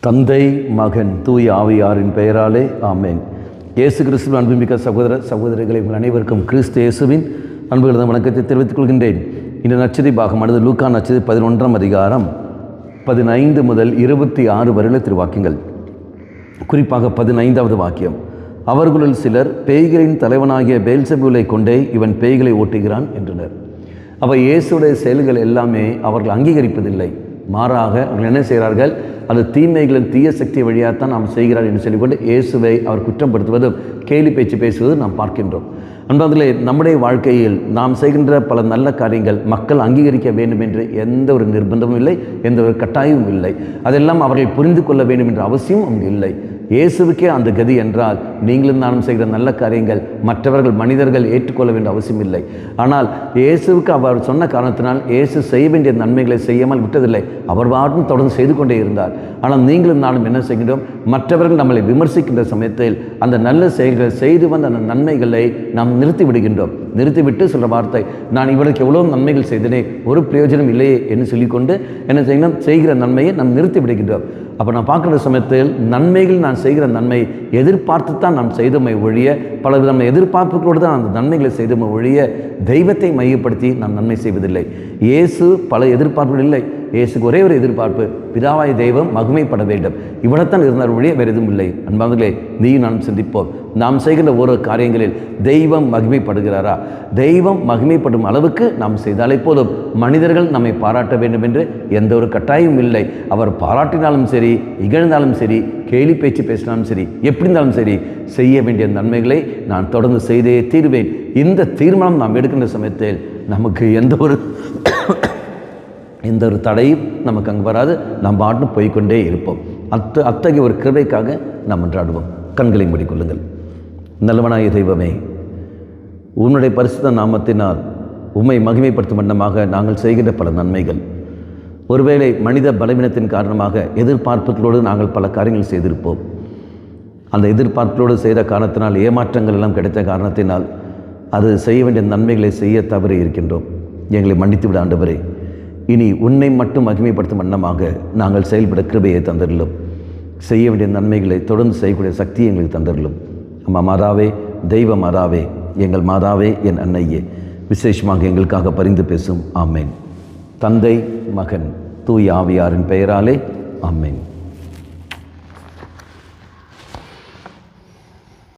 தந்தை, மகன், தூய ஆவியாரின் பெயராலே ஆமேன். இயேசு கிறிஸ்துவின் அன்புமிக்க சகோதர சகோதரிகளை உங்கள் அனைவருக்கும் கிறிஸ்து இயேசுவின் அன்புகளது வணக்கத்தை தெரிவித்துக் கொள்கின்றேன். இந்த நற்செய்தி பாகமானது லூக்கா நற்செய்தி 11ஆம் அதிகாரம் 15 முதல் 26 வரையுள்ள திருவாக்கியங்கள். குறிப்பாக 15வது வாக்கியம், அவர்களுள் சிலர் பேய்களின் தலைவனாகிய பெயல்செபூலை கொண்டே இவன் பேய்களை ஓட்டுகிறான் என்றனர். அப்போ இயேசுடைய செயல்கள் எல்லாமே அவர்கள் அங்கீகரிப்பதில்லை. மாறாக அவர்கள் என்ன செய்கிறார்கள்? அது தீமைகளின் தீய சக்தி வழியாகத்தான் நாம் செய்கிறார் என்று சொல்லிக்கொண்டு இயேசுவை அவர் குற்றப்படுத்துவதும் கேலி பேச்சு பேசுவதும் நாம் பார்க்கின்றோம். அன்பார்களே, நம்முடைய வாழ்க்கையில் நாம் செய்கின்ற பல நல்ல காரியங்கள் மக்கள் அங்கீகரிக்க வேண்டும் என்று எந்த ஒரு நிர்பந்தமும் இல்லை, எந்த ஒரு கட்டாயமும் இல்லை. அதெல்லாம் அவர்கள் புரிந்து கொள்ள வேண்டும் என்ற அவசியம் அங்கு இல்லை. இயேசுவுக்கே அந்த கதி என்றால் நீங்களும் நானும் செய்கிற நல்ல காரியங்கள் மற்றவர்கள் மனிதர்கள் ஏற்றுக்கொள்ள வேண்டிய அவசியம் இல்லை. ஆனால் இயேசுவுக்கு அவர் சொன்ன காரணத்தினால் இயேசு செய்ய வேண்டிய நன்மைகளை செய்யாமல் விட்டதில்லை. அவர் பாட்டும் தொடர்ந்து செய்து கொண்டே இருந்தார். ஆனால் நீங்களும் நானும் என்ன செய்கின்றோம்? மற்றவர்கள் நம்மளை விமர்சிக்கின்ற சமயத்தில் அந்த நல்ல செயல்களை செய்து வந்த அந்த நன்மைகளை நாம் நிறுத்தி விடுகின்றோம். நிறுத்திவிட்டு சொல்கிற வார்த்தை, நான் இவருக்கு எவ்வளோ நன்மைகள் செய்தனே, ஒரு பிரயோஜனம் இல்லையே என்று சொல்லிக்கொண்டு என்ன செய்யணும்? செய்கிற நன்மையை நாம் நிறுத்தி விடுகின்றோம். அப்போ நான் பார்க்குற சமயத்தில் நன்மைகள் நான் செய்கிற நன்மை எதிர்பார்த்து தான் நாம் செய்தமை ஒழிய, பலர் நம்ம எதிர்பார்ப்புகளோடு தான் அந்த நன்மைகளை செய்தமை ஒழிய தெய்வத்தை மையப்படுத்தி நாம் நன்மை செய்வதில்லை. இயேசு பல எதிர்பார்ப்புகள் இல்லை. இயேசுக்கு ஒரே ஒரு எதிர்பார்ப்பு, பிதாவாய் தெய்வம் மகிமைப்பட வேண்டும். இவ்வளத்தான் இருந்தார் ஒழிய வேறு எதுவும் இல்லை. அன்பார்களே, நீயும் நான் சிந்திப்போம். நாம் செய்கின்ற ஒரு காரியங்களில் தெய்வம் மகிமைப்படுகிறாரா? தெய்வம் மகிமைப்படும் அளவுக்கு நாம் செய்தாலே போதும். மனிதர்கள் நம்மை பாராட்ட வேண்டும் என்று எந்த ஒரு கட்டாயமும் இல்லை. அவர் பாராட்டினாலும் சரி, இகழ்ந்தாலும் சரி, கேலி பேச்சு பேசினாலும் சரி, எப்படி இருந்தாலும் சரி, செய்ய வேண்டிய நன்மைகளை நான் தொடர்ந்து செய்தே தீர்வேன். இந்த தீர்மானம் நாம் எடுக்கின்ற சமயத்தில் நமக்கு எந்த ஒரு தடையும் நமக்கு அங்கே வராது. நாம் பாட்டு போய்கொண்டே இருப்போம். அத்தகைய ஒரு கிருபைக்காக நாம் மன்றாடுவோம். கண்களை மூடிக்கொள்ளுங்கள். நல்லவனாய தெய்வமே, உன்னுடைய பரிசுத்த நாமத்தினால் உம்மை மகிமைப்படுத்தும் வண்ணமாக நாங்கள் செய்கின்ற பல நன்மைகள், ஒருவேளை மனித பலவீனத்தின் காரணமாக எதிர்பார்ப்புகளோடு நாங்கள் பல காரியங்கள் செய்திருப்போம். அந்த எதிர்பார்ப்புகளோடு செய்த காரணத்தினால் ஏமாற்றங்கள் எல்லாம் கிடைத்த காரணத்தினால் அது செய்ய வேண்டிய நன்மைகளை செய்ய தவறி இருக்கின்றோம். எங்களை மன்னித்து விட ஆண்டவரே. இனி உன்னை மட்டும் மகிமைப்படுத்தும் வண்ணமாக நாங்கள் செயல்பட கிருபையை தந்தருளும். செய்ய வேண்டிய நன்மைகளை தொடர்ந்து செய்யக்கூடிய சக்தியை எங்களுக்கு தந்தருளும். அம்மா மாதாவே, தெய்வ மாதாவே, எங்கள் மாதாவே, என் அன்னையே, விசேஷமாக எங்களுக்காக பரிந்து பேசும். ஆமேன். தந்தை, மகன், தூய ஆவியாரின் பெயராலே ஆமேன்.